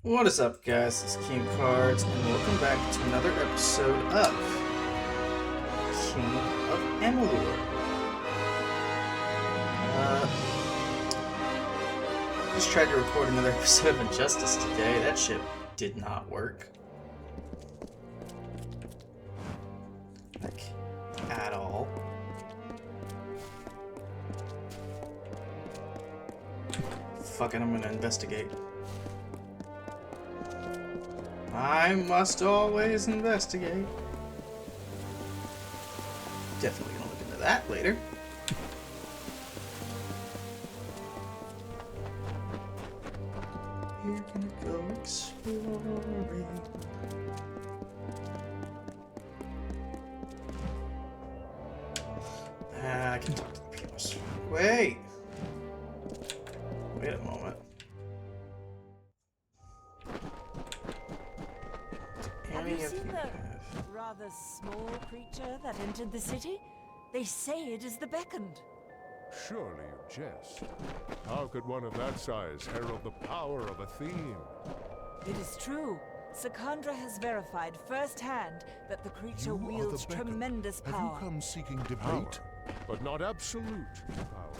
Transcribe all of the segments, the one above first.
What is up, guys? It's King Cards, and welcome back to another episode of King of Amalur. Just tried to record another episode of Injustice today. That shit did not work. Like, at all. Fuck it, I'm gonna investigate. I must always investigate. Definitely gonna look into that later. We're gonna go exploring. I can talk to the pianist. Wait a moment. Have you seen the rather small creature that entered the city? They say it is the Beckoned. Surely you jest. How could one of that size herald the power of a theme? It is true. Sakandra has verified firsthand that the creature wields tremendous power. Have you come seeking debate? Power, but not absolute power.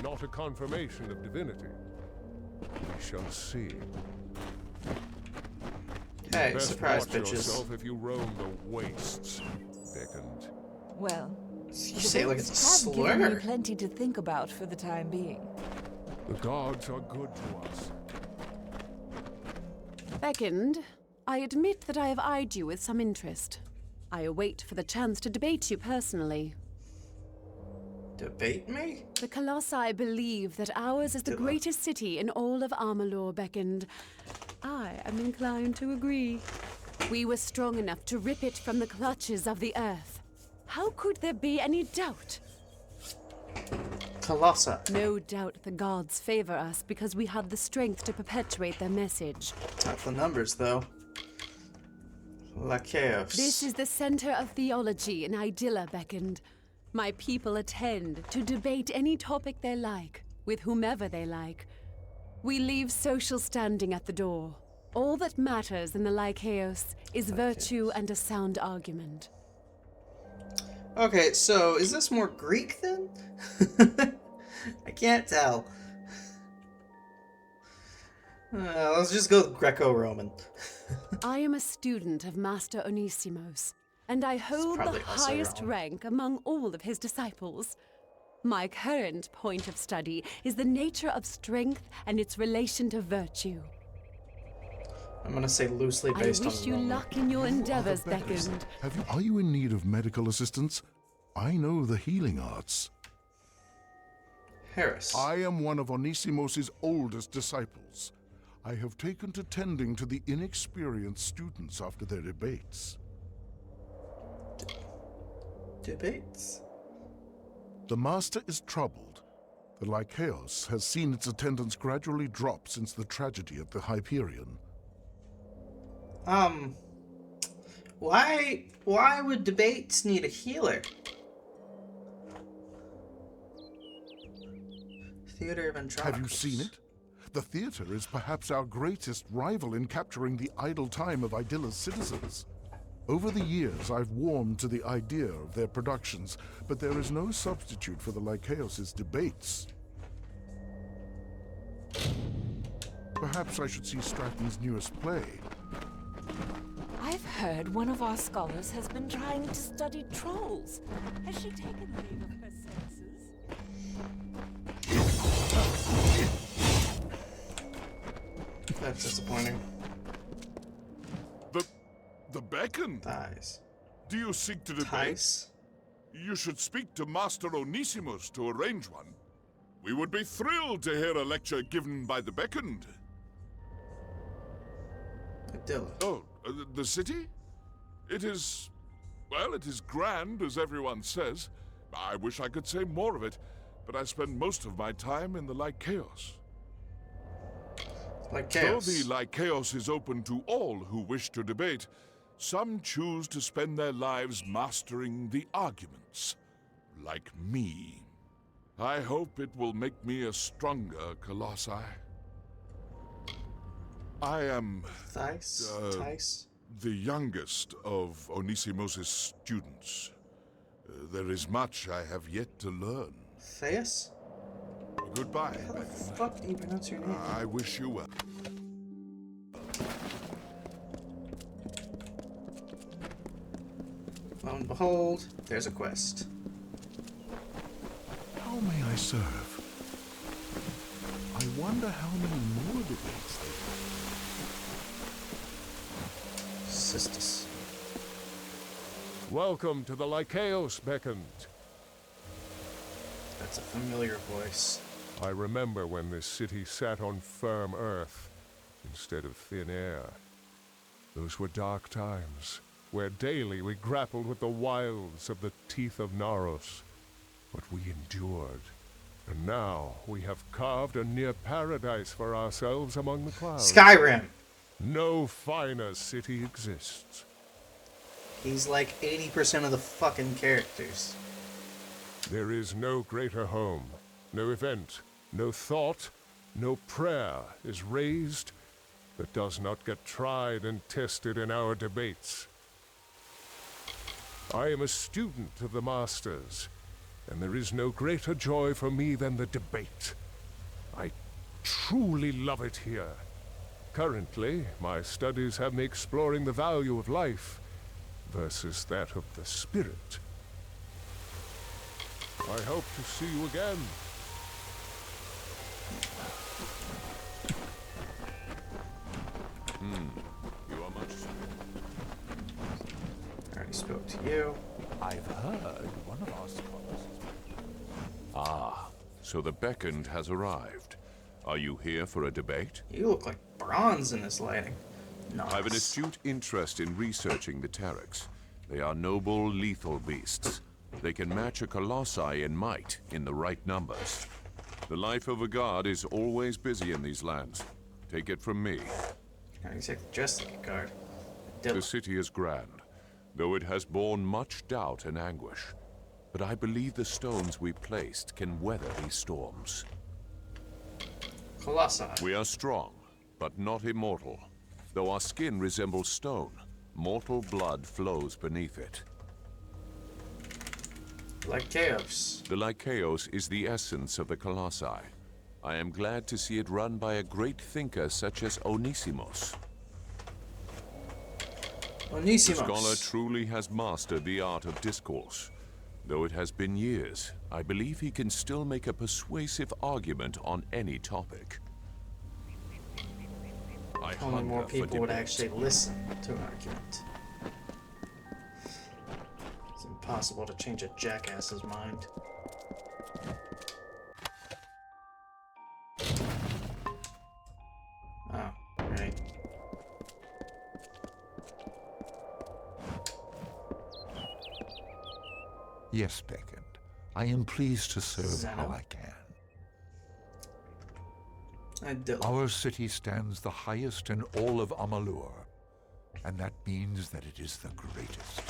Not a confirmation of divinity. We shall see. Hey, Best surprise, watch bitches. yourself if you roam the wastes, Beckoned. Well, You the say it like it's a Beckoned have given me slur. plenty to think about for the time being. The gods are good to us. Beckoned, I admit that I have eyed you with some interest. I await for the chance to debate you personally. Debate me? The Colossi believe that ours is the greatest city in all of Amalur, Beckoned. I am inclined to agree. We were strong enough to rip it from the clutches of the earth. How could there be any doubt? Colossi. No doubt the gods favor us because we have the strength to perpetuate their message. Not the numbers, though. La Chaos. This is the center of theology in Idylla, Beckoned. My people attend to debate any topic they like, with whomever they like. We leave social standing at the door. All that matters in the Lycaeus is virtue and a sound argument. Okay, so is this more Greek then? I can't tell. Let's just go Greco-Roman. I am a student of Master Onisimos, and I hold the probably also highest wrong. rank among all of his disciples. My current point of study is the nature of strength and its relation to virtue. I'm gonna say loosely I based on wish you Roman. luck in your endeavors, Beckers, Beckoned. Are you in need of medical assistance? I know the healing arts. Harris. I am one of Onisimos's oldest disciples. I have taken to tending to the inexperienced students after their debates. Debates? The master is troubled. The Lycaeus has seen its attendance gradually drop since the tragedy at the Hyperion. Why would debates need a healer? Theater of Andronicus. Have you seen it? The theater is perhaps our greatest rival in capturing the idle time of Idylla's citizens. Over the years, I've warmed to the idea of their productions, but there is no substitute for the Lycaeus' debates. Perhaps I should see Stratton's newest play. I've heard one of our scholars has been trying to study trolls. Has she taken leave of her senses? That's disappointing. The Beckoned? Thighs. Do you seek to debate? Tice? You should speak to Master Onisimos to arrange one. We would be thrilled to hear a lecture given by the Beckoned. Idylla. Oh, the city? It is... well, it is grand, as everyone says. I wish I could say more of it, but I spend most of my time in the Lycaeus. Like Though chaos. the Lycaeus is open to all who wish to debate, some choose to spend their lives mastering the arguments, like me. I hope it will make me a stronger Colossi. I am Tice? the youngest of Onisimos' students. There is much I have yet to learn. Theus? Goodbye, How the Beckon. fuck do you pronounce your name? I wish you well. Lo and behold, there's a quest. How may I serve? I wonder how many more debates there Sisters. Welcome to the Lycaeos, Beckoned. That's a familiar voice. I remember when this city sat on firm earth instead of thin air. Those were dark times, where daily we grappled with the wilds of the teeth of Naros. But we endured. And now we have carved a near paradise for ourselves among the clouds. Skyrim! No finer city exists. He's like 80% of the fucking characters. There is no greater home, no event, no thought, no prayer is raised that does not get tried and tested in our debates. I am a student of the Masters, and there is no greater joy for me than the debate. I truly love it here. Currently, my studies have me exploring the value of life versus that of the spirit. I hope to see you again. You are much. I already spoke to you. I've heard one of our scholars. Ah, so the Beckoned has arrived. Are you here for a debate? You look like bronze in this lighting. Nice. I have an astute interest in researching the Terex. They are noble, lethal beasts. They can match a colossi in might in the right numbers. The life of a god is always busy in these lands. Take it from me. Not exactly just like a guard. The city is grand, though it has borne much doubt and anguish. But I believe the stones we placed can weather these storms. Colossi. We are strong, but not immortal. Though our skin resembles stone, mortal blood flows beneath it. Lycaeos. The Lycaeos is the essence of the Colossi. I am glad to see it run by a great thinker such as Onisimos. The Onisimos. scholar truly has mastered the art of discourse. Though it has been years, I believe he can still make a persuasive argument on any topic. I Only more hunger for people would debate. actually listen to an argument. It's impossible to change a jackass's mind. Oh, right. Yes, Beckoned. I am pleased to serve Zeno? how I can. Our city stands the highest in all of Amalur, and that means that it is the greatest.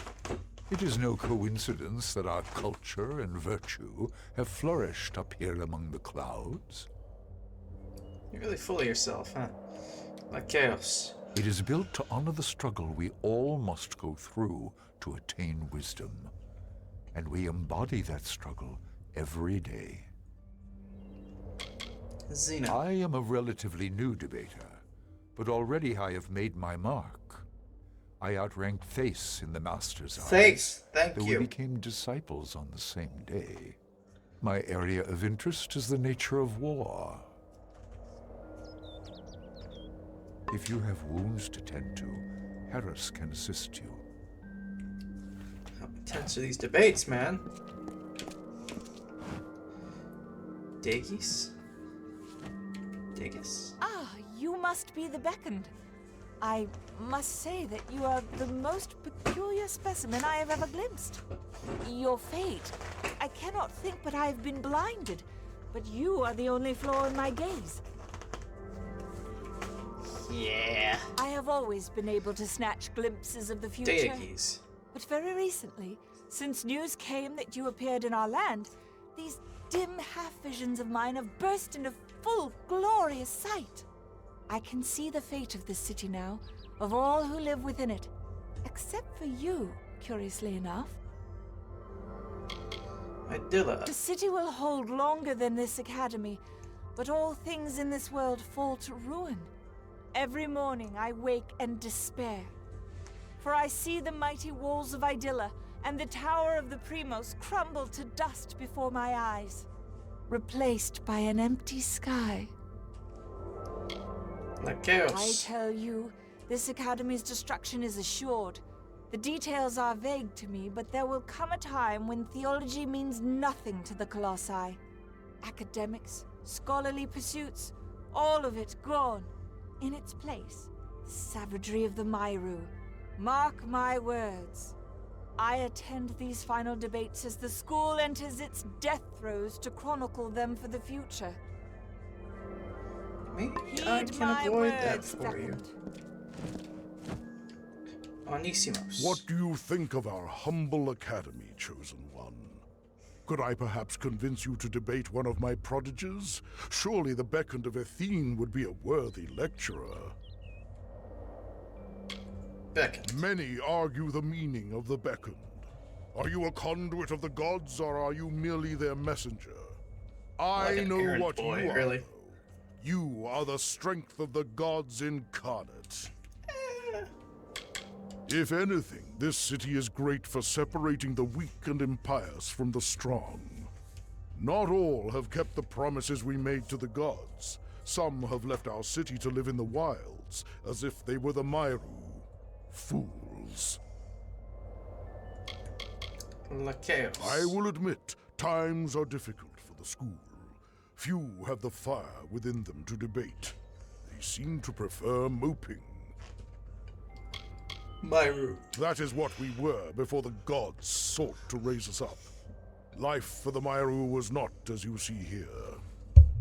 It is no coincidence that our culture and virtue have flourished up here among the clouds. You're really full of yourself, huh? Lycaeos. It is built to honor the struggle we all must go through to attain wisdom, and we embody that struggle every day. Xena. I am a relatively new debater, but already I have made my mark. I outranked Thace in the Master's eyes. Thace, thank though you. we became disciples on the same day. My area of interest is the nature of war. If you have wounds to tend to, Harris can assist you. How intense are these debates, man? Dagis? Dagis. Ah, you must be the Beckoned. I must say that you are the most peculiar specimen I have ever glimpsed. Your fate. I cannot think but I have been blinded, but you are the only flaw in my gaze. Yeah. I have always been able to snatch glimpses of the future. Dagis. But very recently, since news came that you appeared in our land, these dim half-visions of mine have burst into full, glorious sight. I can see the fate of this city now, of all who live within it. Except for you, curiously enough. Idilla. The city will hold longer than this academy, but all things in this world fall to ruin. Every morning I wake and despair. For I see the mighty walls of Idilla and the tower of the Primos crumble to dust before my eyes, replaced by an empty sky. Like chaos. I tell you, this academy's destruction is assured. The details are vague to me, but there will come a time when theology means nothing to the Colossi. Academics, scholarly pursuits, all of it gone. In its place, the savagery of the Myru. Mark my words. I attend these final debates as the school enters its death throes to chronicle them for the future. Maybe Heed I can my avoid that words, for you. Beckoned. Onisimos. What do you think of our humble academy, Chosen One? Could I perhaps convince you to debate one of my prodigies? Surely the Beckoned of Athene would be a worthy lecturer. Beckoned. Many argue the meaning of the Beckoned. Are you a conduit of the gods, or are you merely their messenger? Like I an know errand what boy, you are, really. though. You are the strength of the gods incarnate. If anything, this city is great for separating the weak and impious from the strong. Not all have kept the promises we made to the gods. Some have left our city to live in the wilds, as if they were the Myru. Fools. Like chaos. I will admit, times are difficult for the school. Few have the fire within them to debate. They seem to prefer moping. Myru. That is what we were before the gods sought to raise us up. Life for the Myru was not as you see here.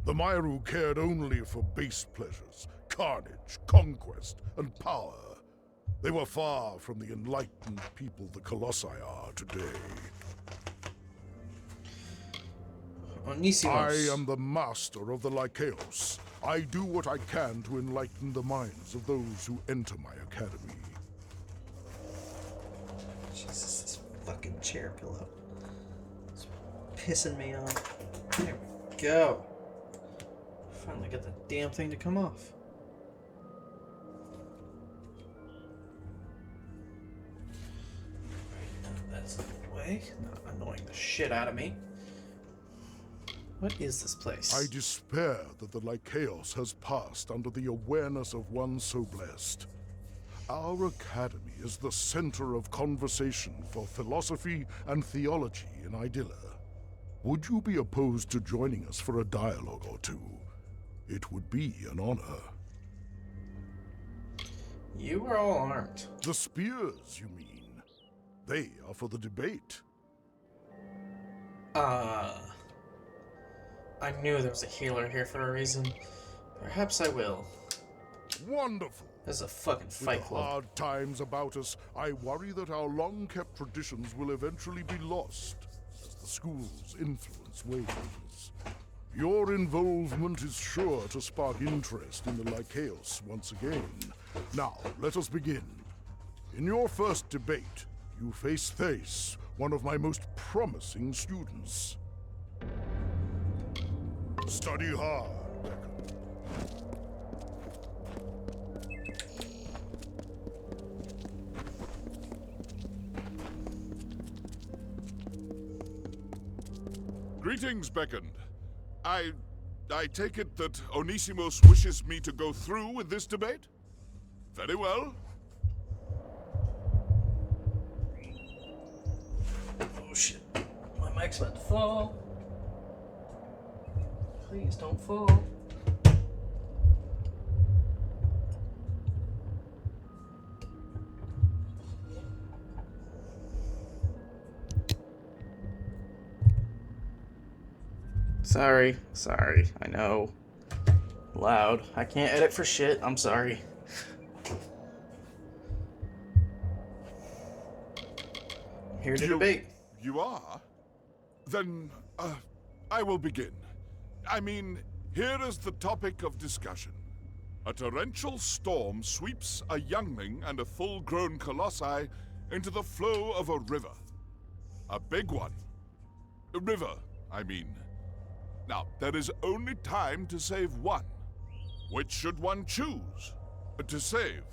The Myru cared only for base pleasures, carnage, conquest, and power. They were far from the enlightened people the Colossi are today. Onisimos. I am the master of the Lycaeos. I do what I can to enlighten the minds of those who enter my academy. Jesus, this fucking chair pillow. It's pissing me off. There we go. Finally got the damn thing to come off. That's the way. Not annoying the shit out of me. What is this place? I despair that the Lycaeos has passed under the awareness of one so blessed. Our academy is the center of conversation for philosophy and theology in Idilla. Would you be opposed to joining us for a dialogue or two? It would be an honor. You are all armed. The spears, you mean? They are for the debate. I knew there was a healer here for a reason. Perhaps I will. Wonderful. This is a fucking fight With the club. hard times about us, I worry that our long-kept traditions will eventually be lost as the school's influence wanes. Your involvement is sure to spark interest in the Lycaeos once again. Now, let us begin. In your first debate, you face Thace, one of my most promising students. Study hard, Becca. Greetings, Beckoned. I take it that Onisimos wishes me to go through with this debate? Very well. Oh shit. My mic's about to fall. Please don't fall. Sorry, I know. Loud. I can't edit for shit, I'm sorry. I'm here to debate. You are? Then, I will begin. I mean, here is the topic of discussion. A torrential storm sweeps a youngling and a full-grown colossi into the flow of a river. A big one. A river, I mean. Now, there is only time to save one. Which should one choose to save?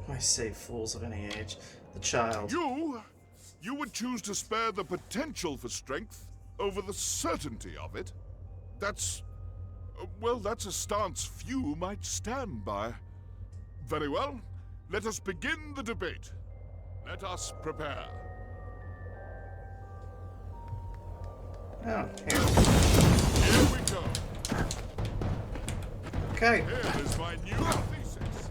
I save fools of any age. The child. You would choose to spare the potential for strength over the certainty of it? That's... well, that's a stance few might stand by. Very well. Let us begin the debate. Let us prepare. Oh, Here we go. okay. Here is my new thesis.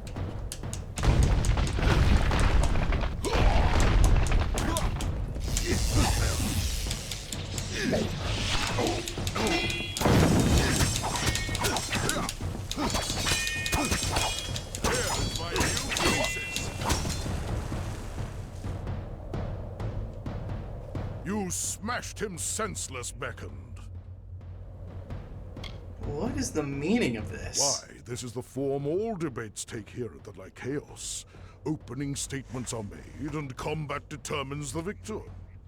You smashed him senseless, Beckoned. What is the meaning of this? Why, this is the form all debates take here at the Lycaeus. Opening statements are made, and combat determines the victor.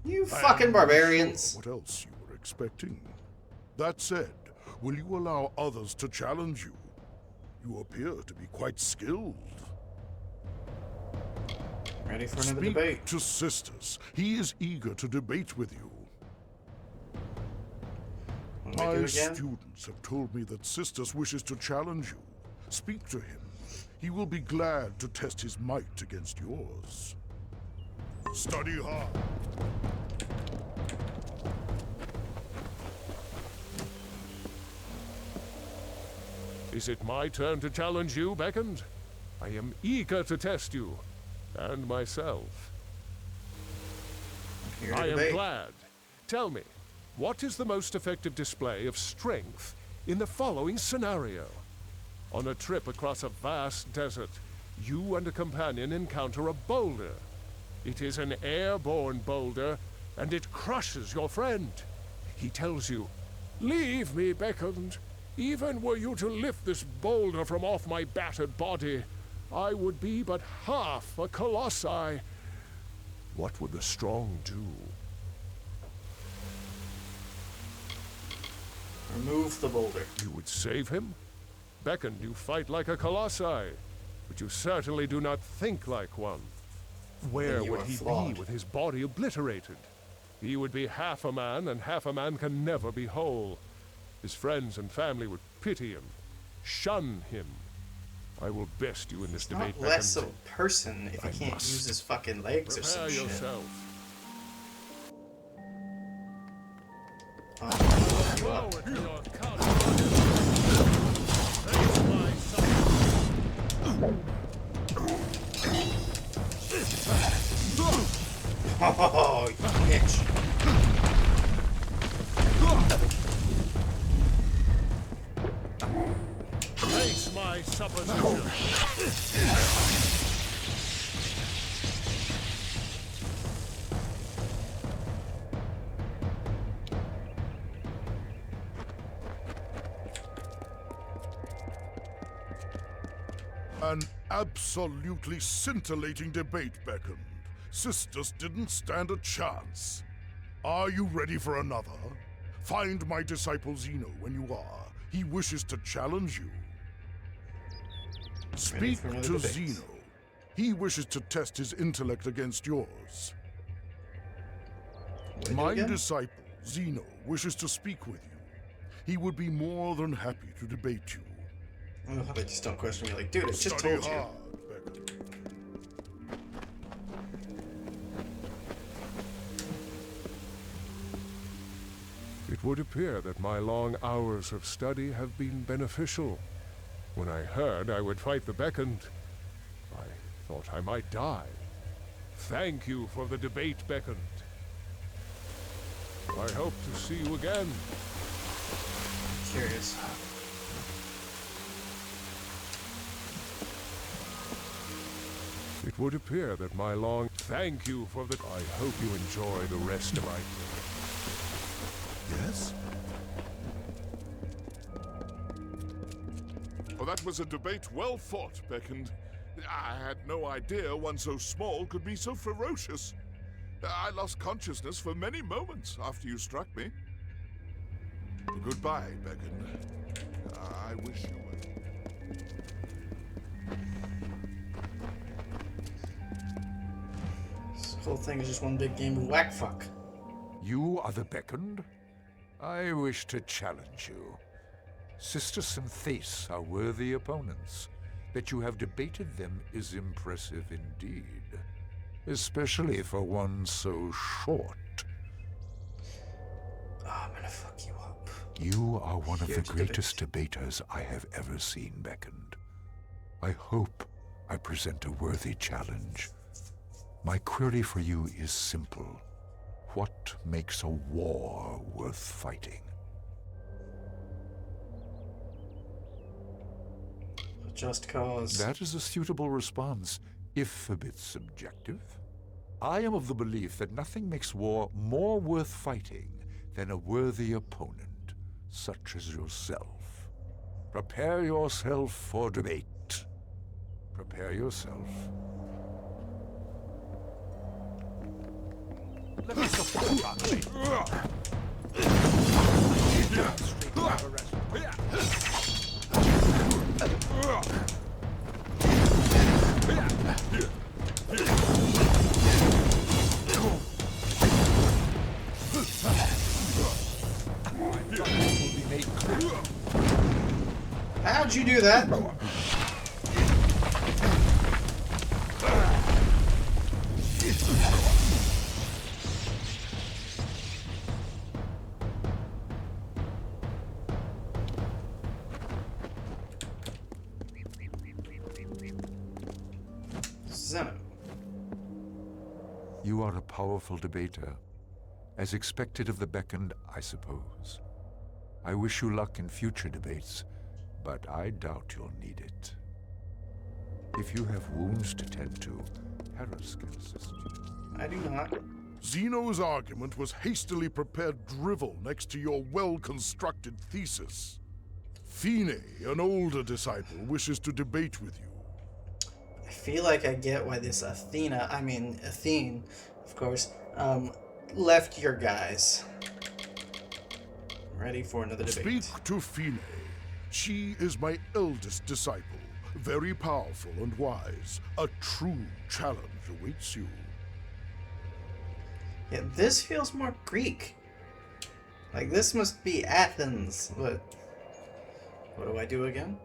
You fucking barbarians. What else you were expecting? That said, will you allow others to challenge you? You appear to be quite skilled. Ready for another Speak debate. to Sisters. He is eager to debate with you. What do we do My again? students have told me that Sisters wishes to challenge you. Speak to him. He will be glad to test his might against yours. Study hard. Is it my turn to challenge you, Beckoned? I am eager to test you, and myself. Here to I am debate. glad. Tell me, what is the most effective display of strength in the following scenario? On a trip across a vast desert, you and a companion encounter a boulder. It is an airborne boulder, and it crushes your friend. He tells you, "Leave me, Beckoned. Even were you to lift this boulder from off my battered body, I would be but half a colossi." What would the strong do? Remove the boulder. You would save him? Beckoned, you fight like a colossi, but you certainly do not think like one. Where Then you would are he flawed. be with his body obliterated? He would be half a man, and half a man can never be whole. His friends and family would pity him, shun him. I will best you in this debate, Not less of Beckoned. a person if he I can't must. use his fucking legs or Prepare some shit. yourself. Oh, I'll fuck you up. Forward to your counter. Face my son. Oh, you bitch. Face my supposition. An absolutely scintillating debate, Beckoned. Sisters didn't stand a chance. Are you ready for another? Find my disciple Zeno when you are. He wishes to challenge you. Speak for another to debate. Zeno. He wishes to test his intellect against yours. What do My again? disciple, Zeno, wishes to speak with you. He would be more than happy to debate you. I love how they just don't question me like, dude, I just Study told you. hard, Beckoned. It would appear that my long hours of study have been beneficial. When I heard I would fight the Beckoned, I thought I might die. Thank you for the debate, Beckoned. I hope to see you again. Curious. It would appear that my long... Thank you for the... I hope you enjoy the rest of my day. Yes? That was a debate well fought, Beckend. I had no idea one so small could be so ferocious. I lost consciousness for many moments after you struck me. Goodbye, Beckend. I wish you well. This whole thing is just one big game of whack fuck. You are the Beckoned? I wish to challenge you. Sister Synthase are worthy opponents. That you have debated them is impressive indeed. Especially for one so short. Oh, I'm gonna fuck you up. You are one of Here the to greatest debaters I have ever seen, Beckoned. I hope I present a worthy challenge. My query for you is simple. What makes a war worth fighting? A just cause. That is a suitable response, if a bit subjective. I am of the belief that nothing makes war more worth fighting than a worthy opponent, such as yourself. Prepare yourself for debate. Prepare yourself. Let me support How'd you do that? Zeno. You are a powerful debater. As expected of the Beckoned, I suppose. I wish you luck in future debates, but I doubt you'll need it. If you have wounds to tend to, Harris can assist you. I do not. Zeno's argument was hastily prepared drivel next to your well-constructed thesis. Fine, an older disciple, wishes to debate with you. I feel like I get why this Athene, of course, left your guys. Ready for another debate. Speak to Fine. She is my eldest disciple, very powerful and wise. A true challenge awaits you. Yeah, this feels more Greek. Like, this must be Athens, but what do I do again?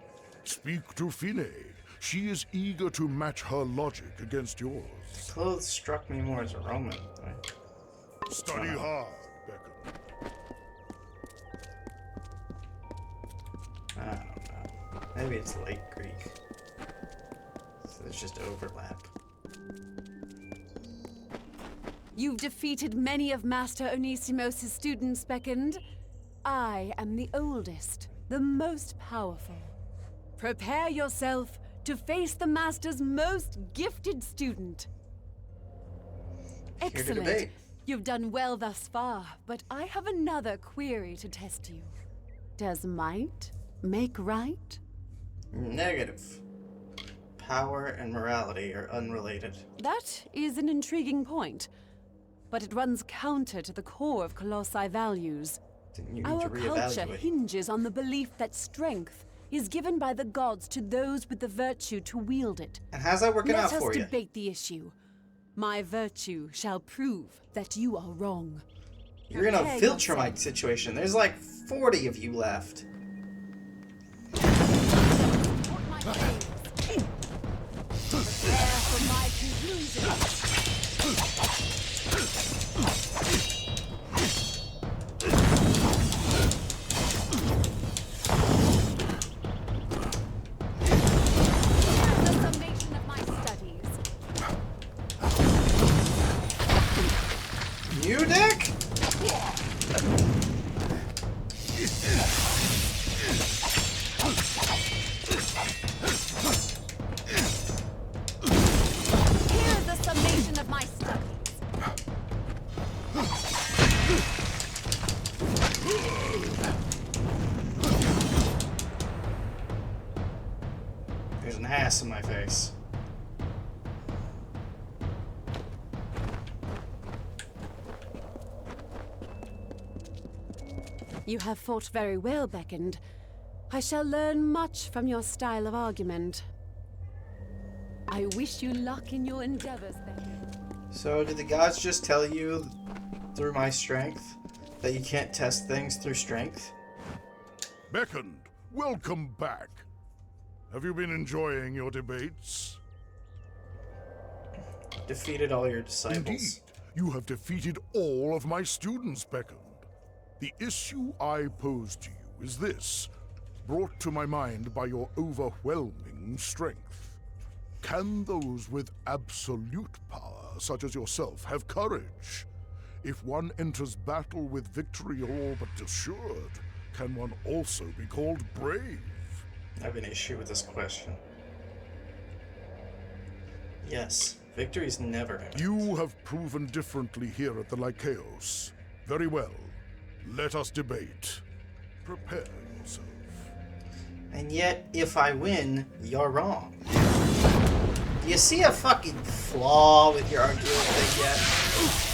Speak to Fine. She is eager to match her logic against yours. Clothes struck me more as a Roman, right? Study hard, Beckon. I don't know. Maybe it's late Greek. So there's just overlap. You've defeated many of Master Onisimos' students, Beckoned. I am the oldest, the most powerful. Prepare yourself to face the Master's most gifted student. Here to Excellent. debate. You've done well thus far, but I have another query to test you. Does might make right? Negative. Power and morality are unrelated. That is an intriguing point, but it runs counter to the core of Colossi values. Then you need Our to culture reevaluate. hinges on the belief that strength is given by the gods to those with the virtue to wield it. And how's that working out Let for us you? debate the issue. My virtue shall prove that you are wrong. You're in a Prepare Viltrumite yourself. situation. There's like 40 of you left. Support my case. Prepare for my conclusion. The summation of my studies. You dick? Here's the summation of my studies. There's an ass in my face. You have fought very well, Beckoned. I shall learn much from your style of argument. I wish you luck in your endeavors, Beckoned. So, did the gods just tell you through my strength that you can't test things through strength? Beckoned, welcome back. Have you been enjoying your debates? Defeated all your disciples. Indeed, you have defeated all of my students, Beckoned. The issue I pose to you is this, brought to my mind by your overwhelming strength. Can those with absolute power, such as yourself, have courage? If one enters battle with victory all but assured, can one also be called brave? I have an issue with this question. Yes, victory is never imminent. You have proven differently here at the Lycaeus. Very well. Let us debate. Prepare yourself. And yet, if I win, you're wrong. Do you see a fucking flaw with your argument thing yet?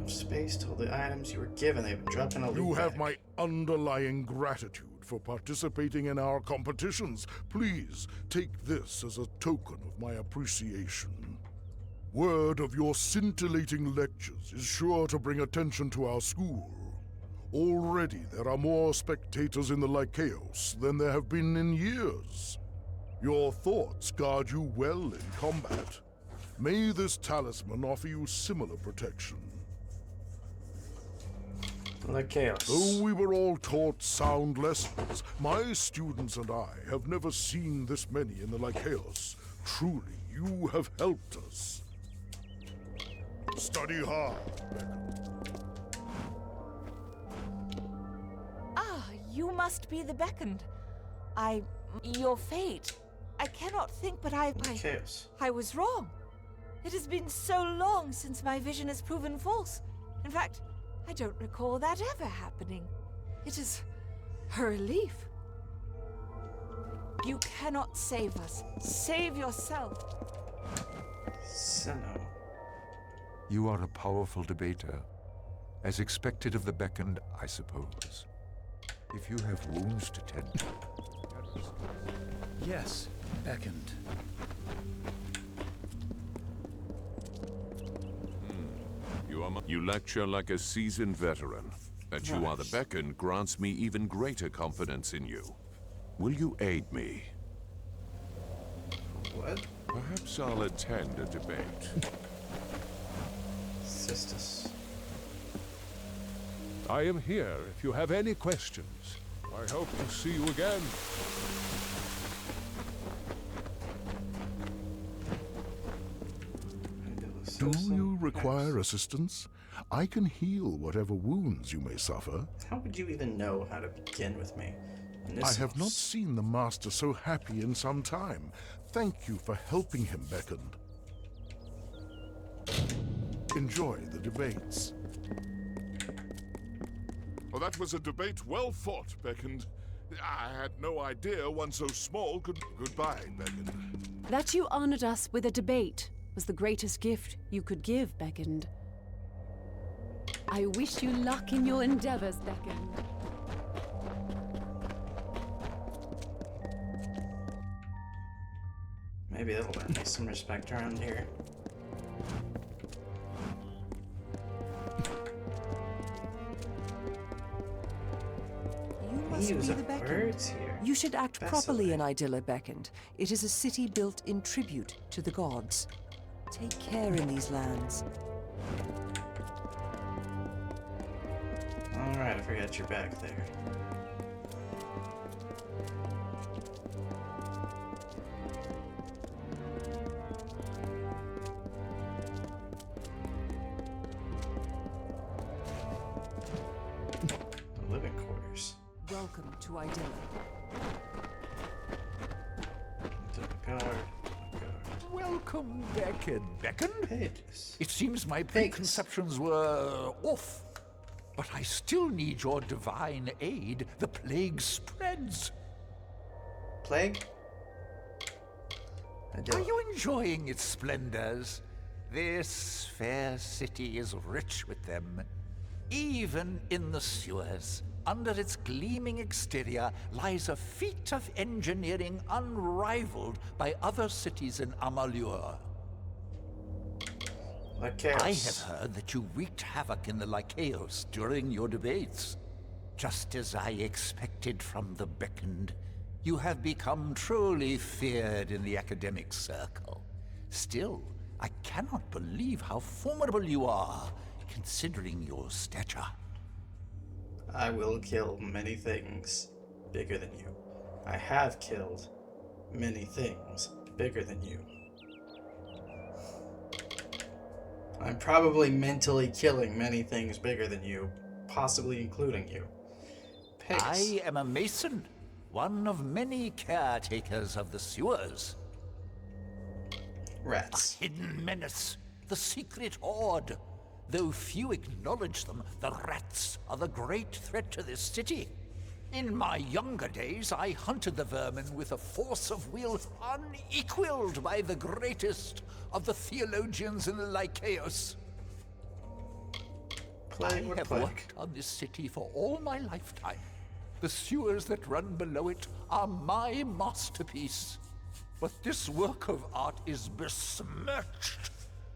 Space to all the items you were given. They've been dropped in a loot You have bag. my underlying gratitude for participating in our competitions. Please take this as a token of my appreciation. Word of your scintillating lectures is sure to bring attention to our school. Already there are more spectators in the Lycaeus than there have been in years. Your thoughts guard you well in combat. May this talisman offer you similar protection. Lycaeus. Though we were all taught sound lessons, my students and I have never seen this many in the Lycaeus. Truly, you have helped us. Study hard, Ah, you must be the Beckoned. Your fate. I cannot think, but Lycaeus. I was wrong. It has been so long since my vision has proven false. In fact, I don't recall that ever happening. It is a relief. You cannot save us. Save yourself. Sinnoh. You are a powerful debater. As expected of the Beckoned, I suppose. If you have wounds to tend to... Yes, Beckoned. You lecture like a seasoned veteran. That you are the Beckoned grants me even greater confidence in you. Will you aid me? What? Perhaps I'll attend a debate. Sisters. I am here if you have any questions. I hope to see you again. Do you require assistance? I can heal whatever wounds you may suffer. How would you even know how to begin with me? I have not seen the Master so happy in some time. Thank you for helping him, Beckoned. Enjoy the debates. Well, that was a debate well fought, Beckoned. I had no idea one so small could... Goodbye, Beckoned. That you honored us with a debate was the greatest gift you could give, Beckoned. I wish you luck in your endeavors, Beckoned. Maybe that'll earn me some respect around here. You must Use be of the beckoned. words here. You should act properly in Fascinating. Idylla Beckoned. It is a city built in tribute to the gods. Take care in these lands. Alright, I forgot you're back there. The living quarters. Welcome to Idylla. To the guard. Welcome, Beckoned. Pages. It seems my Pages. preconceptions were off. But I still need your divine aid. The plague spreads. Plague? I do. Are you enjoying its splendors? This fair city is rich with them. Even in the sewers, under its gleaming exterior, lies a feat of engineering unrivaled by other cities in Amalur. Lycaos. I have heard that you wreaked havoc in the Lycaos during your debates. Just as I expected from the Beckoned, you have become truly feared in the academic circle. Still, I cannot believe how formidable you are, considering your stature. I will kill many things bigger than you. I have killed many things bigger than you. I'm probably mentally killing many things bigger than you, possibly including you. Pigs. I am a mason, one of many caretakers of the sewers. Rats. Hidden menace, the secret horde. Though few acknowledge them, the rats are the great threat to this city. In my younger days, I hunted the vermin with a force of will unequaled by the greatest of the theologians in the Lycaos. I have worked on this city for all my lifetime. The sewers that run below it are my masterpiece. But this work of art is besmirched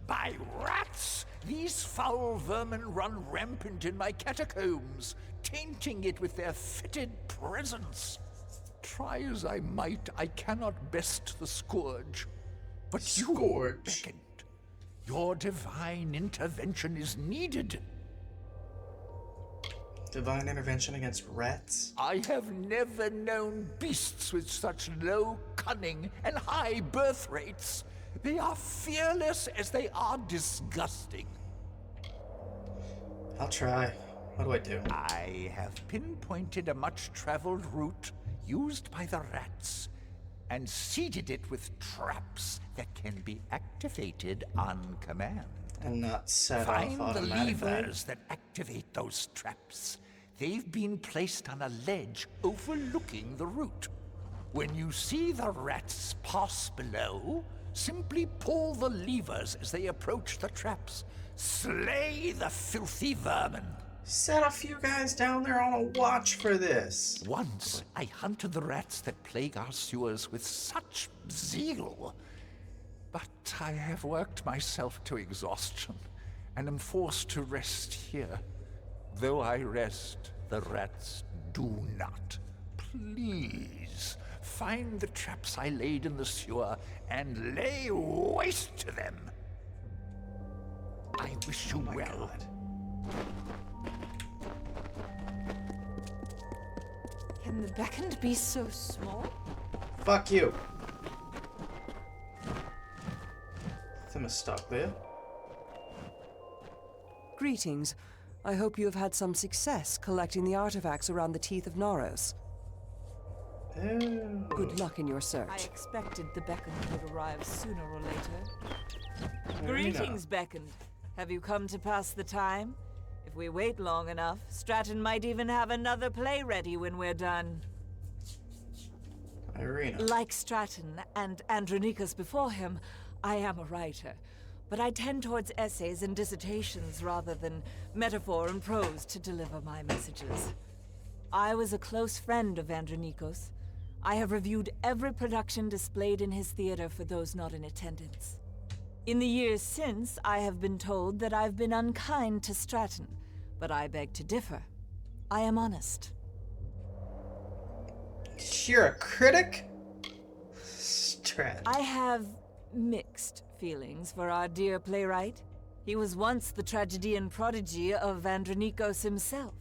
by rats. These foul vermin run rampant in my catacombs, tainting it with their fetid presence. Try as I might, I cannot best the scourge. But you beckoned. Your divine intervention is needed. Divine intervention against rats? I have never known beasts with such low cunning and high birth rates. They are fearless as they are disgusting. I'll try. What do I do? I have pinpointed a much-traveled route used by the rats and seeded it with traps that can be activated on command. And not set Find off the automatically. levers that activate those traps. They've been placed on a ledge overlooking the route. When you see the rats pass below, simply pull the levers as they approach the traps. Slay the filthy vermin. Set a few guys down there on a watch for this. Once I hunted the rats that plague our sewers with such zeal. But I have worked myself to exhaustion and am forced to rest here. Though I rest, the rats do not. Please, find the traps I laid in the sewer and lay waste to them. I wish you well. Can the beckoned be so small? Fuck you. Themistoclea. Greetings. I hope you have had some success collecting the artifacts around the teeth of Naros. Oh. Good luck in your search. I expected the beckoned would arrive sooner or later. Arena. Greetings, beckoned. Have you come to pass the time? If we wait long enough, Stratton might even have another play ready when we're done. Irina. Like Stratton and Andronicus before him, I am a writer, but I tend towards essays and dissertations rather than metaphor and prose to deliver my messages. I was a close friend of Andronicus. I have reviewed every production displayed in his theater for those not in attendance. In the years since, I have been told that I've been unkind to Stratton, but I beg to differ. I am honest. You're a critic? Strat. I have mixed feelings for our dear playwright. He was once the tragedy and prodigy of Andronikos himself.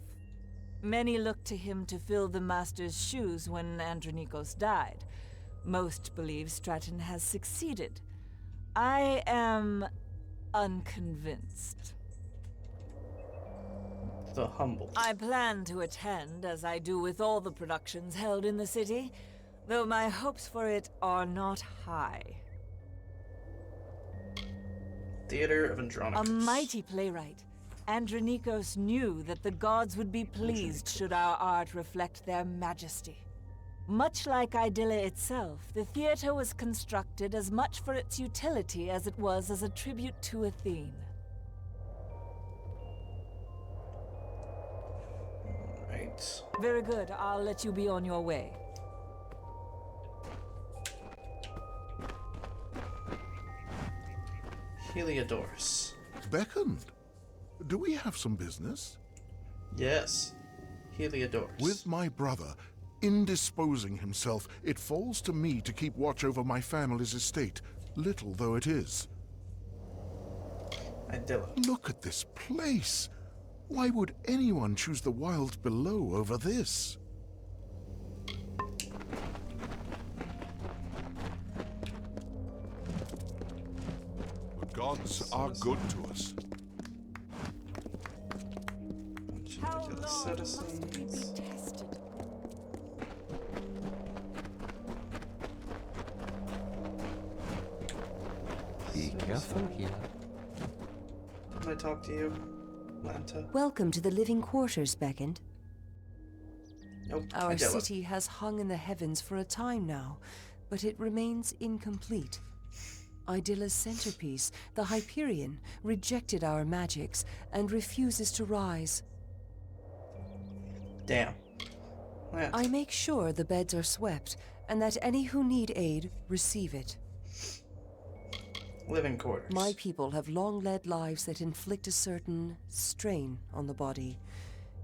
Many looked to him to fill the master's shoes when Andronikos died. Most believe Stratton has succeeded. I am unconvinced. The humble. I plan to attend, as I do with all the productions held in the city, though my hopes for it are not high. Theater of Andronicus. A mighty playwright, Andronikos knew that the gods would be pleased should our art reflect their majesty. Much like Idylla itself, the theater was constructed as much for its utility as it was as a tribute to Athene. Right. Very good, I'll let you be on your way. Heliodorus. Beckoned. Do we have some business? Yes. Heliodorus. With my brother indisposing himself, it falls to me to keep watch over my family's estate, little though it is. Idylla. Look at this place. Why would anyone choose the wild below over this? The gods are good to us. How To the long must we be citizens. tested? Be careful here. Can I talk to you, Lanta? Welcome to the living quarters, Beckoned. Nope. Our Idylla. city has hung in the heavens for a time now, but it remains incomplete. Idylla's centerpiece, the Hyperion, rejected our magics and refuses to rise. Damn. Lanta. I make sure the beds are swept, and that any who need aid receive it. Living quarters. My people have long led lives that inflict a certain strain on the body.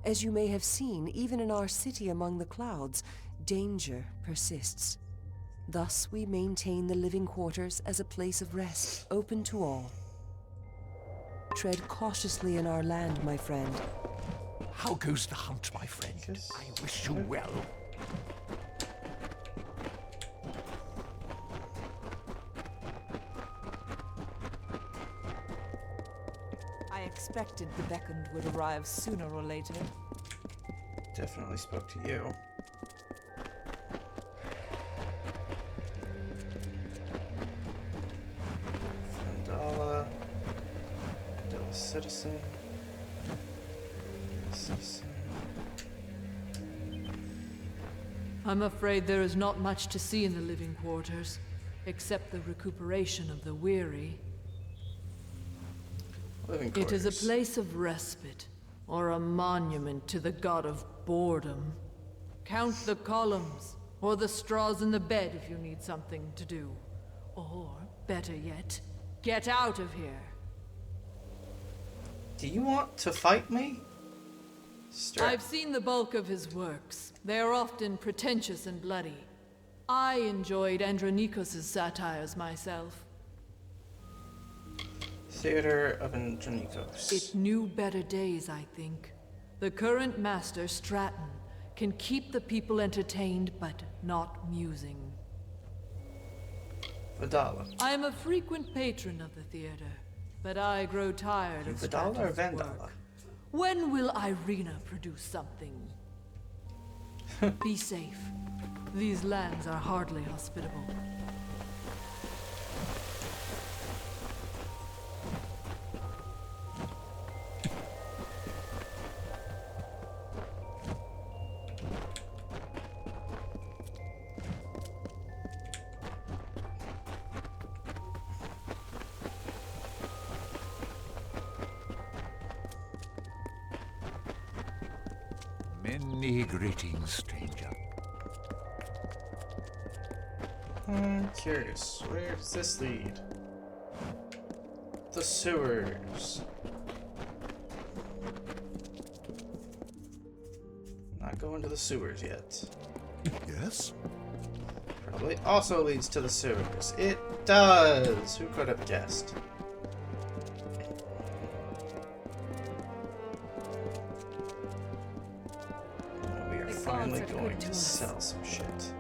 As you may have seen, even in our city among the clouds, danger persists. Thus, we maintain the living quarters as a place of rest, open to all. Tread cautiously in our land, my friend. How goes the hunt, my friend? Yes. I wish you well. I expected the Beckoned would arrive sooner or later. Definitely spoke to you. Fandala. Idylla citizen. Citizen. I'm afraid there is not much to see in the living quarters, except the recuperation of the weary. Living It quarters. is a place of respite, or a monument to the god of boredom. Count the columns, or the straws in the bed if you need something to do. Or, better yet, get out of here. Do you want to fight me? I've seen the bulk of his works. They are often pretentious and bloody. I enjoyed Andronikos' satires myself. Theater of Andronikos. It knew better days, I think. The current master, Stratton, can keep the people entertained, but not musing. Vidala. I am a frequent patron of the theater, but I grow tired of Vidala or Stratton's Vandala? work. When will Irina produce something? Be safe. These lands are hardly hospitable. Many greetings, stranger. I'm curious. Where does this lead? The sewers. Not going to the sewers yet. Yes? Probably also leads to the sewers. It does! Who could have guessed? We are finally going to sell some shit.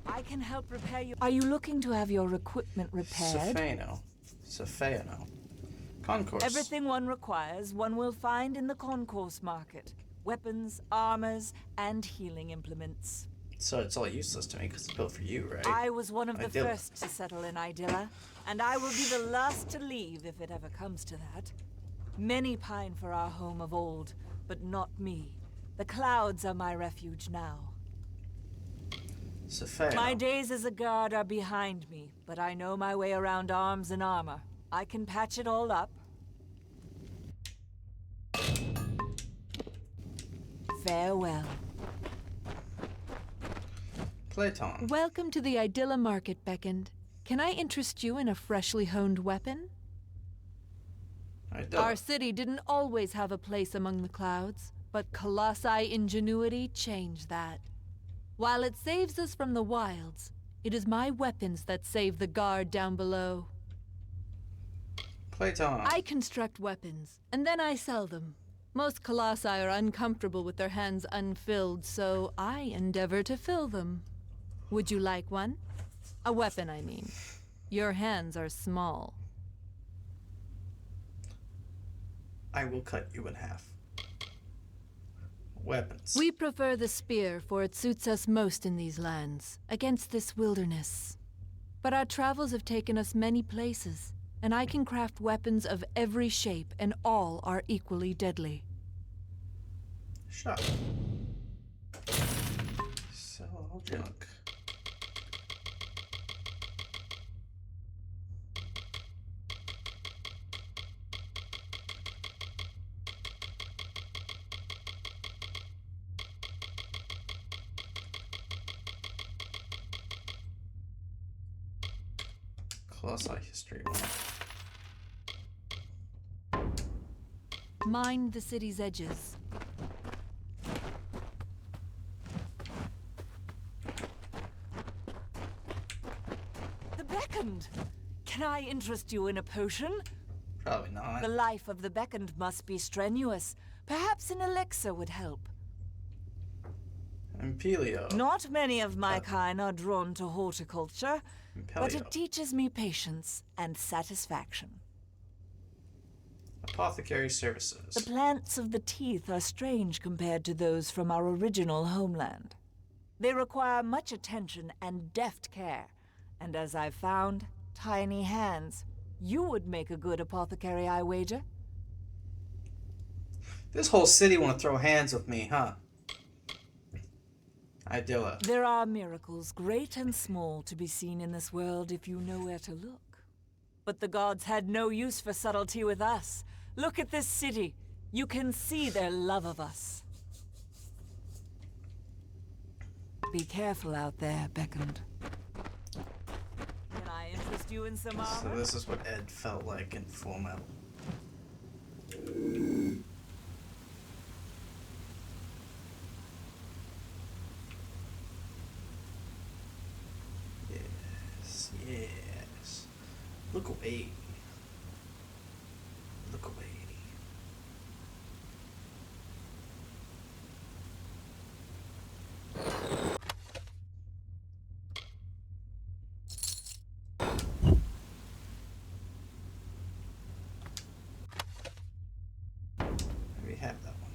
I can help repair you. Are you looking to have your equipment repaired? Safano. Concourse. Everything one requires, one will find in the concourse market. Weapons, armors, and healing implements. So it's all useless to me because it's built for you, right? I was one of the Idylla. first to settle in Idylla, and I will be the last to leave if it ever comes to that. Many pine for our home of old, but not me. The clouds are my refuge now. Safano. My days as a guard are behind me, but I know my way around arms and armor. I can patch it all up. Farewell. Playtime. Welcome to the Idylla Market, Beckoned. Can I interest you in a freshly honed weapon? Our city didn't always have a place among the clouds, but Colossi ingenuity changed that. While it saves us from the wilds, it is my weapons that save the guard down below. Playtime. I construct weapons, and then I sell them. Most Colossi are uncomfortable with their hands unfilled, so I endeavor to fill them. Would you like one? A weapon, I mean. Your hands are small. I will cut you in half. Weapons. We prefer the spear, for it suits us most in these lands, against this wilderness. But our travels have taken us many places, and I can craft weapons of every shape, and all are equally deadly. Shut. Sell all junk. Colossi history. Mind the city's edges. The Beckoned! Can I interest you in a potion? Probably not. The life of the Beckoned must be strenuous. Perhaps an elixir would help. Impelio. Not many of my kind are drawn to horticulture, but Impelio. it teaches me patience and satisfaction. Apothecary services. The plants of the teeth are strange compared to those from our original homeland. They require much attention and deft care, and as I've found, tiny hands. You would make a good apothecary, I wager. This whole city want to throw hands with me, huh? Idylla. There are miracles, great and small, to be seen in this world if you know where to look. But the gods had no use for subtlety with us. Look at this city. You can see their love of us. Be careful out there, Beckoned. Can I interest you in some So armor? this is what Ed felt like in Full Metal. Yes, yes. Look away. Look away. We have that one.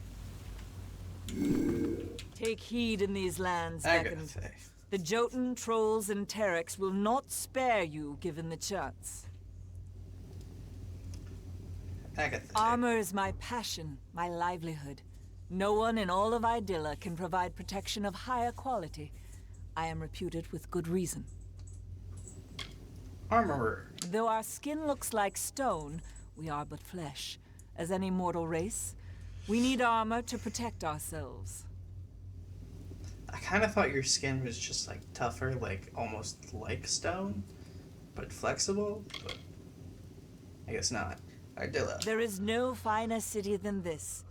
Take heed in these lands, Beckoned. Agatha. The Jotun, Trolls, and Terex will not spare you given the chance. Agatha. Armor is my passion, my livelihood. No one in all of Idylla can provide protection of higher quality. I am reputed with good reason. Armorer. Though our skin looks like stone, we are but flesh. As any mortal race, We need armor to protect ourselves. I kind of thought your skin was just like tougher, like almost like stone, but flexible. But I guess not. Ardilla. There is no finer city than this.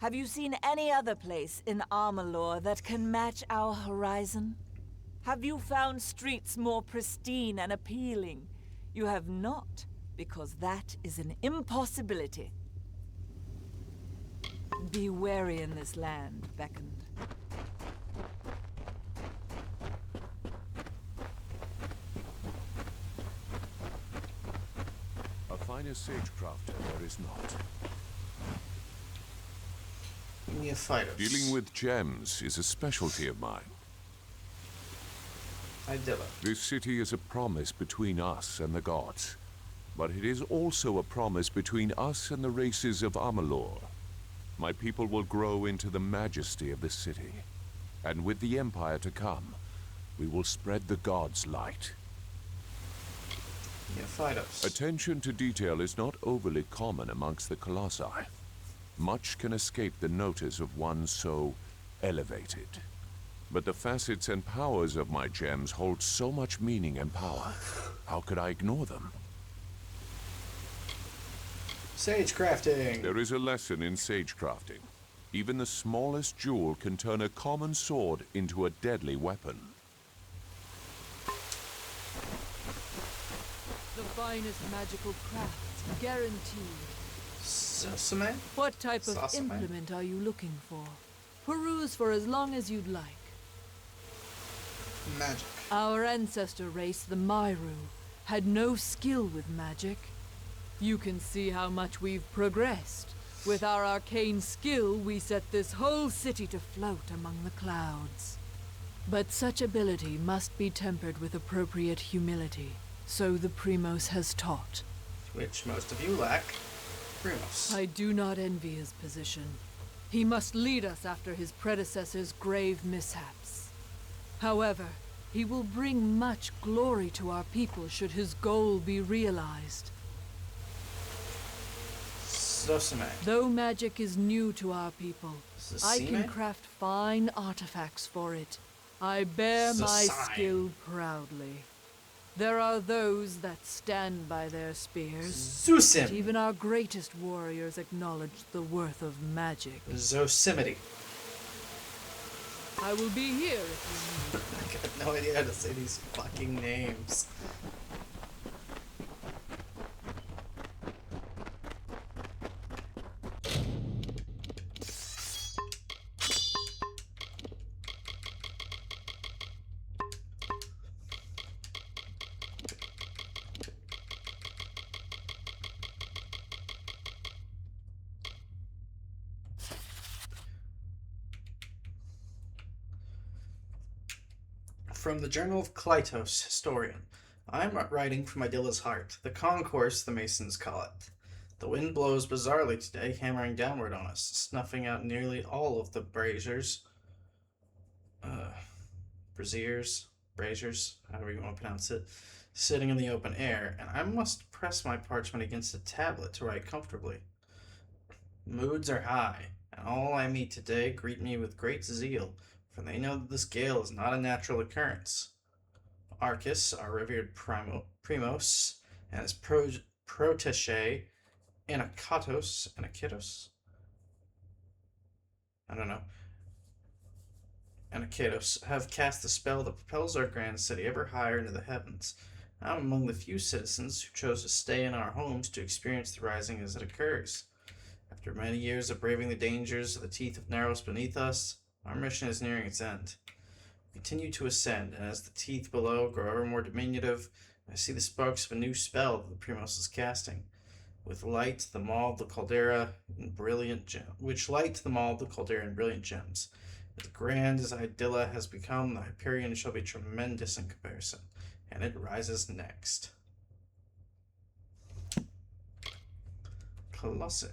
Have you seen any other place in Amalur that can match our horizon? Have you found streets more pristine and appealing? You have not, because that is an impossibility. Be wary in this land, Beckoned. A finer sagecrafter there is not. Neophytos. Dealing with gems is a specialty of mine. Ardilla. This city is a promise between us and the gods, but it is also a promise between us and the races of Amalur. My people will grow into the majesty of the city, and with the Empire to come, we will spread the gods' light. Neophytos. Attention to detail is not overly common amongst the Colossi. Much can escape the notice of one so elevated. But the facets and powers of my gems hold so much meaning and power. How could I ignore them? Sage crafting. There is a lesson in sagecrafting. Even the smallest jewel can turn a common sword into a deadly weapon. The finest magical crafts, guaranteed. Sosame? What type of Sasame. implement are you looking for? Peruse for as long as you'd like. Magic. Our ancestor race, the Myru, had no skill with magic. You can see how much we've progressed. With our arcane skill, we set this whole city to float among the clouds. But such ability must be tempered with appropriate humility, so the Primos has taught. Which most of you lack. Primos. I do not envy his position. He must lead us after his predecessor's grave mishaps. However, he will bring much glory to our people should his goal be realized. Sosame. Though magic is new to our people, I can Sasime? craft fine artifacts for it. I bear my Sasai. skill proudly. There are those that stand by their spears, but Zusim. even our greatest warriors acknowledge the worth of magic. Zosimity. I will be here if you need. I got no idea how to say these fucking names. From the Journal of Klytos, historian. I am writing from Idilla's heart, the concourse the masons call it. The wind blows bizarrely today, hammering downward on us, snuffing out nearly all of the braziers, however you want to pronounce it, sitting in the open air, and I must press my parchment against a tablet to write comfortably. Moods are high, and all I meet today greet me with great zeal, for they know that this gale is not a natural occurrence. Arcus, our revered Primos, and his protege, Anakitos, have cast the spell that propels our grand city ever higher into the heavens. I'm among the few citizens who chose to stay in our homes to experience the rising as it occurs. After many years of braving the dangers of the teeth of Naros beneath us, our mission is nearing its end. We continue to ascend, and as the teeth below grow ever more diminutive, I see the sparks of a new spell that the Primos is casting. With light, the maul of the caldera in brilliant gems. As grand as Idilla has become, the Hyperion shall be tremendous in comparison, and it rises next. Colossae.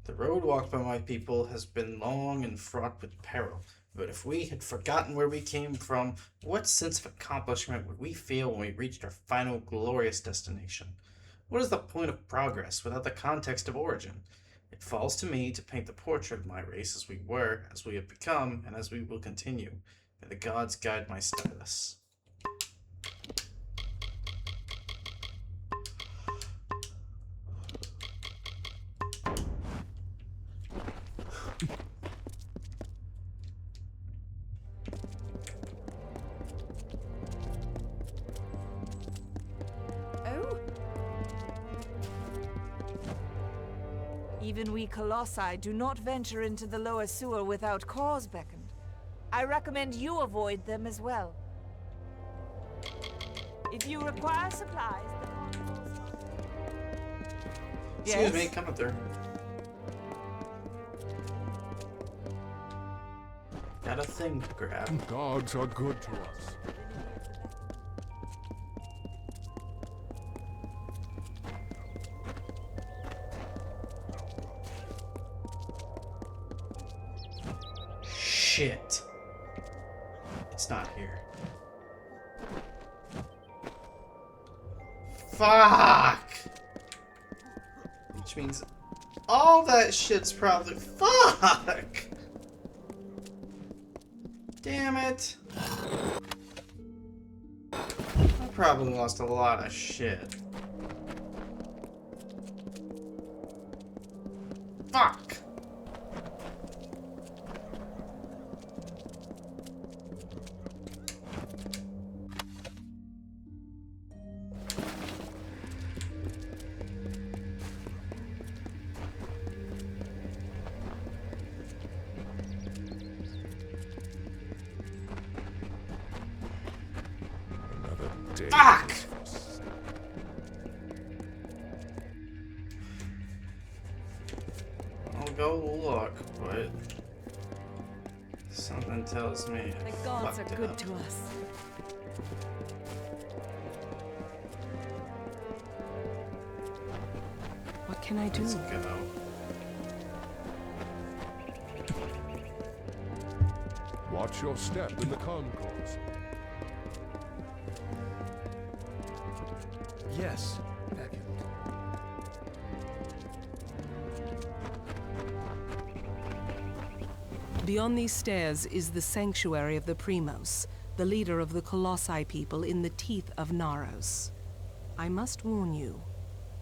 The road walked by my people has been long and fraught with peril, but if we had forgotten where we came from, what sense of accomplishment would we feel when we reached our final glorious destination? What is the point of progress without the context of origin? It falls to me to paint the portrait of my race as we were, as we have become, and as we will continue. May the gods guide my stylus. Oh? Even we Colossi do not venture into the lower sewer without cause, Beckoned. I recommend you avoid them as well. If you require supplies, the concourse... Excuse me, coming through. Got a thing to grab. Gods are good to us. Shit. It's not here. Fuck! Which means all that shit's probably... Fuck! Damn it. I probably lost a lot of shit. Fuck! Another day. Fuck! I'll go look, but something tells me I The gods are fucked it good up. to us. What can I do? Let's go. Watch your step in the concourse. Yes, Beckoned. Beyond these stairs is the sanctuary of the Primos, the leader of the Colossi people in the teeth of Naros. I must warn you,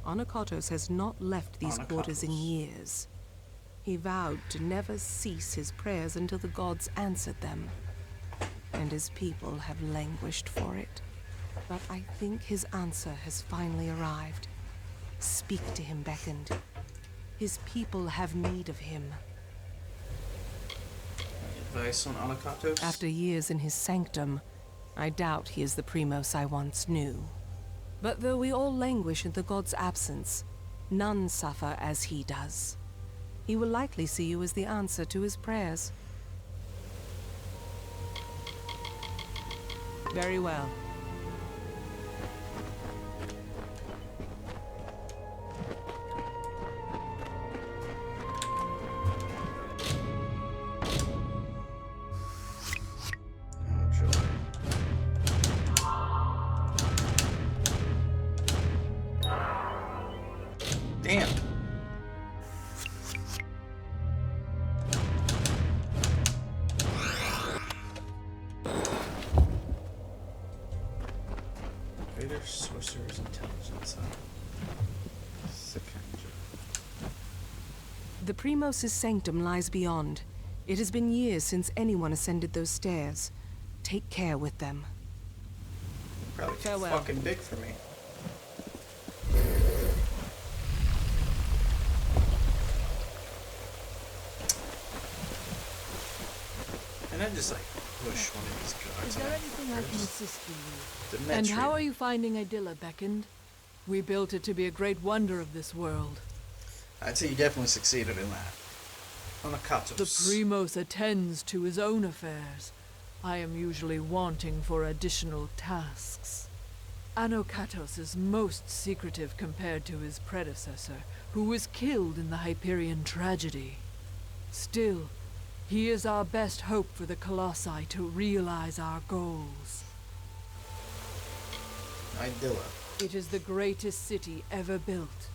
Onakatos has not left these quarters in years. He vowed to never cease his prayers until the gods answered them, and his people have languished for it. But I think his answer has finally arrived. Speak to him, Beckoned. His people have need of him. Advice on Onakatos? After years in his sanctum, I doubt he is the Primos I once knew. But though we all languish in the god's absence, none suffer as he does. He will likely see you as the answer to his prayers. Very well. Oh, joy. Damn. Greater Sorcerer's Intelligence. Secondary. The Primos' sanctum lies beyond. It has been years since anyone ascended those stairs. Take care with them. Probably too Farewell. fucking big for me. And I just like push one of these guards. Is there anything I can assist you with? And how are you finding Idilla, Beckoned? We built it to be a great wonder of this world. I'd say you definitely succeeded in that. Onakatos. The Primos attends to his own affairs. I am usually wanting for additional tasks. Anokatos is most secretive compared to his predecessor, who was killed in the Hyperion tragedy. Still, he is our best hope for the Colossi to realize our goals. Idilla. It is the greatest city ever built,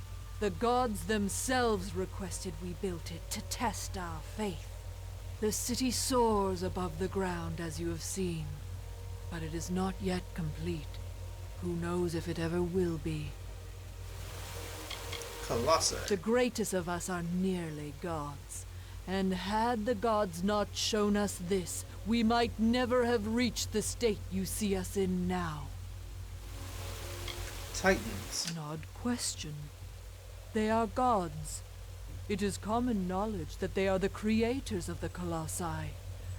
The gods themselves requested we built it to test our faith. The city soars above the ground, as you have seen, but it is not yet complete. Who knows if it ever will be? Colossi. The greatest of us are nearly gods, and had the gods not shown us this, we might never have reached the state you see us in now. Titans. An odd question. They are gods. It is common knowledge that they are the creators of the Colossi,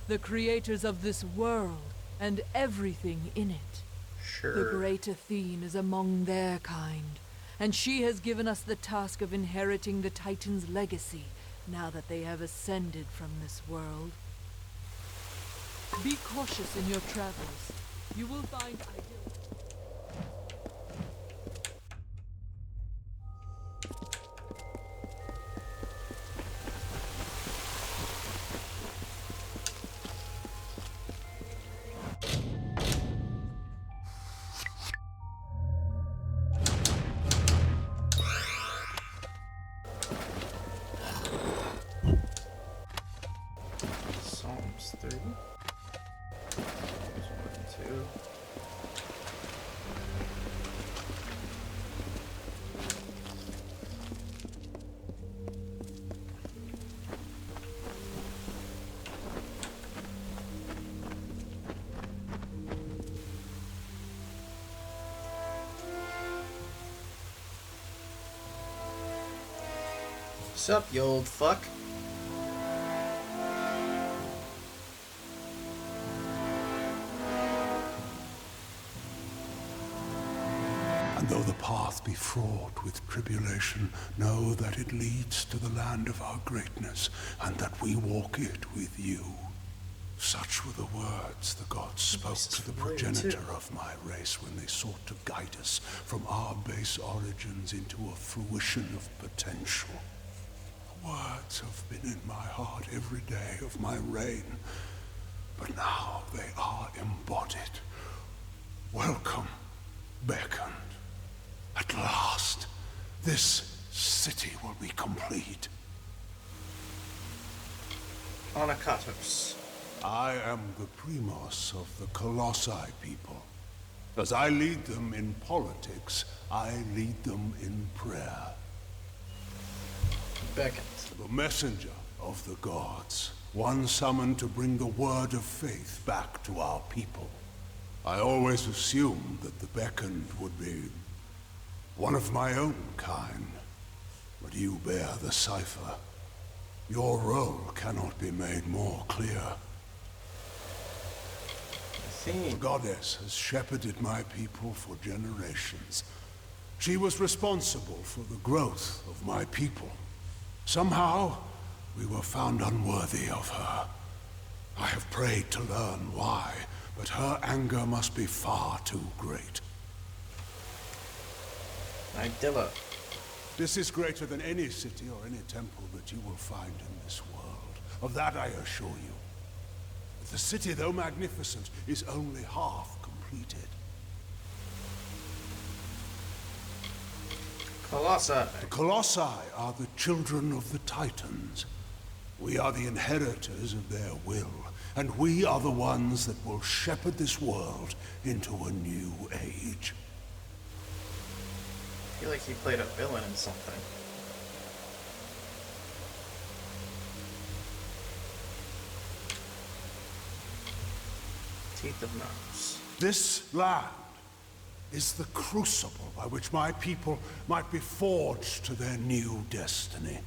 the creators of this world and everything in it. Sure. The great Athene is among their kind, and she has given us the task of inheriting the Titans' legacy now that they have ascended from this world. Be cautious in your travels. You will find Psalms 3. Psalms 1 and 2. What's up, you old fuck? And though the path be fraught with tribulation, know that it leads to the land of our greatness, and that we walk it with you. Such were the words the gods spoke to the progenitor of my race when they sought to guide us from our base origins into a fruition of potential. The words have been in my heart every day of my reign, but now they are embodied. Welcome, beckoned. At last, this city will be complete. Onakatos. I am the primos of the Colossi people. As I lead them in politics, I lead them in prayer. Beckoned. The messenger of the gods, one summoned to bring the word of faith back to our people. I always assumed that the beckoned would be one of my own kind, but you bear the cipher. Your role cannot be made more clear. The goddess has shepherded my people for generations. She was responsible for the growth of my people. Somehow, we were found unworthy of her. I have prayed to learn why, but her anger must be far too great. Idilla. This is greater than any city or any temple that you will find in this world. Of that I assure you. The city, though magnificent, is only half completed. Colossi. The Colossi are the children of the Titans. We are the inheritors of their will, and we are the ones that will shepherd this world into a new age. I feel like he played a villain in something. Teeth of Nose. This land is the crucible by which my people might be forged to their new destiny.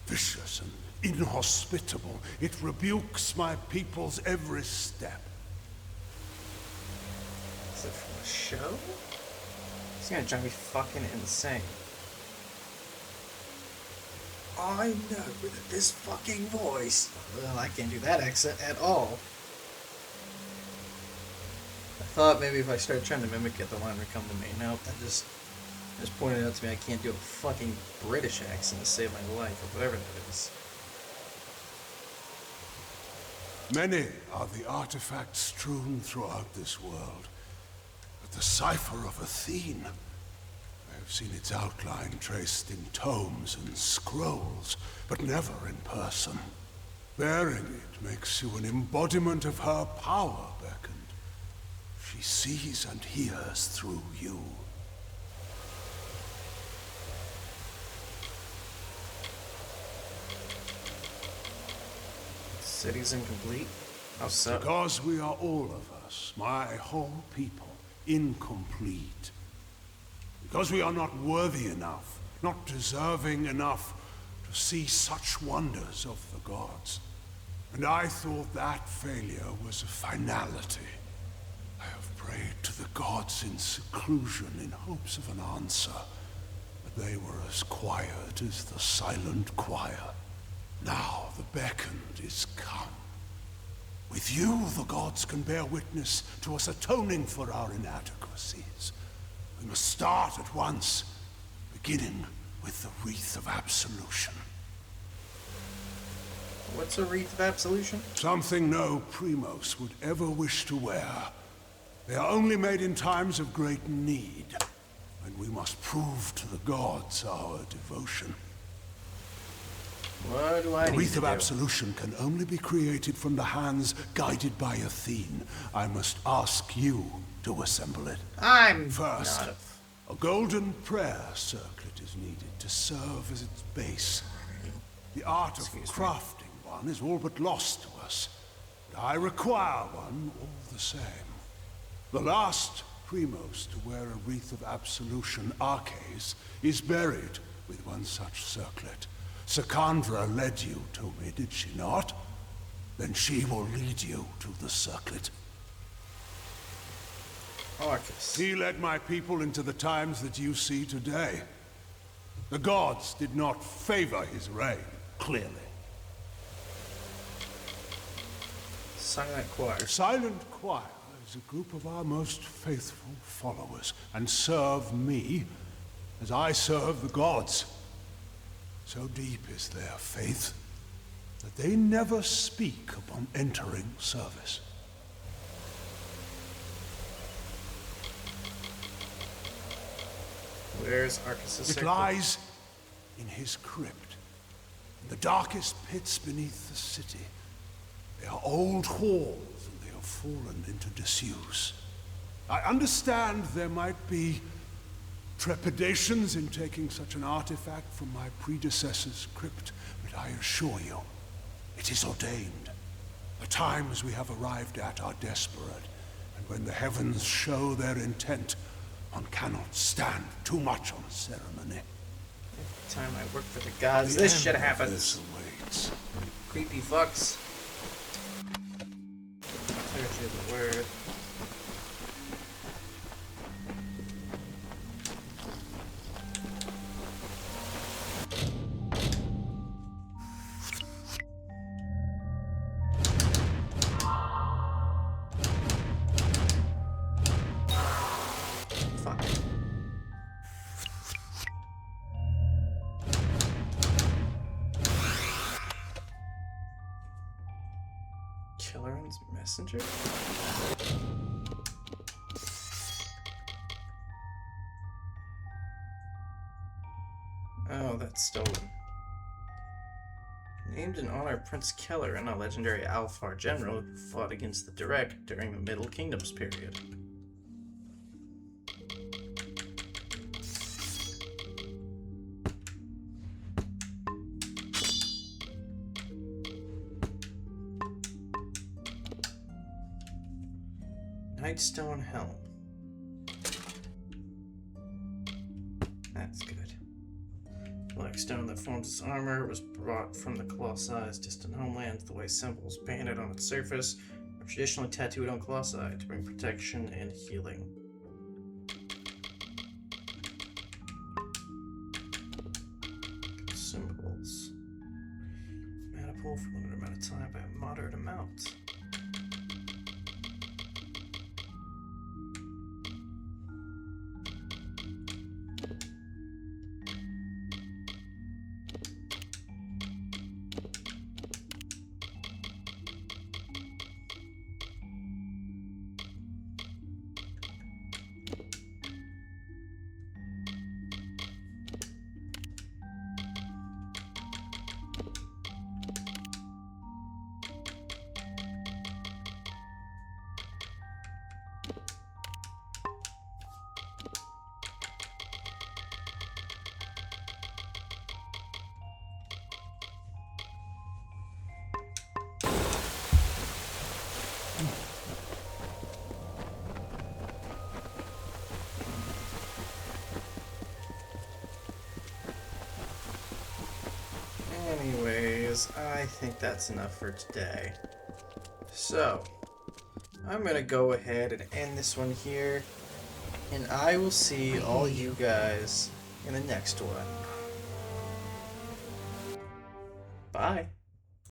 Vicious and inhospitable, it rebukes my people's every step. Is it from a show? It's gonna drive me fucking insane. I know that this fucking voice. Well, I can't do that accent at all. I thought maybe if I started trying to mimic it, the line would come to me. Nope, that just pointed out to me I can't do a fucking British accent to save my life, or whatever that is. Many are the artifacts strewn throughout this world, but the cipher of Athene, I have I've seen its outline traced in tomes and scrolls, but never in person. Bearing it makes you an embodiment of her power, Beckoned. She sees and hears through you. City's incomplete? How so? Because we are all of us, my whole people, incomplete. Because we are not worthy enough, not deserving enough to see such wonders of the gods. And I thought that failure was a finality. I have prayed to the gods in seclusion in hopes of an answer, but they were as quiet as the silent choir. Now the beckoned is come. With you, the gods can bear witness to us atoning for our inadequacies. We must start at once, beginning with the wreath of absolution. What's a wreath of absolution? Something no Primos would ever wish to wear. They are only made in times of great need, when we must prove to the gods our devotion. What do I need The wreath to of do? absolution can only be created from the hands guided by Athene. I must ask you to assemble it. I'm First, not a golden prayer circlet is needed to serve as its base. The art of crafting one is all but lost to us, but I require one all the same. The last Primos to wear a wreath of absolution, Arches, is buried with one such circlet. Secandra led you to me, did she not? Then she will lead you to the circlet. Arcus. He led my people into the times that you see today. The gods did not favor his reign, clearly. Silent choir. The Silent Choir is a group of our most faithful followers, and serve me as I serve the gods. So deep is their faith that they never speak upon entering service. Where's Arcus' It circle? lies in his crypt, in the darkest pits beneath the city. They are old halls, and they have fallen into disuse. I understand there might be trepidations in taking such an artifact from my predecessor's crypt, but I assure you, it is ordained. The times we have arrived at are desperate, and when the heavens show their intent, one cannot stand too much on ceremony. Every time I work for the gods, The this end shit of happens. this awaits. Creepy fucks. Clarity of the word. Fuck. Killer's messenger? Oh, that's stolen. Named in honor of Prince Kelleran, a legendary Alfar general who fought against the Direct during the Middle Kingdoms period. Nightstone Helm. That's good. Black stone that forms its armor was brought from the Colossi distant homeland. The way symbols painted on its surface are traditionally tattooed on Colossi to bring protection and healing. Symbols. Mana pool for a limited amount of time by a moderate amount. I think that's enough for today. So, I'm gonna go ahead and end this one here, and I will see all you guys in the next one.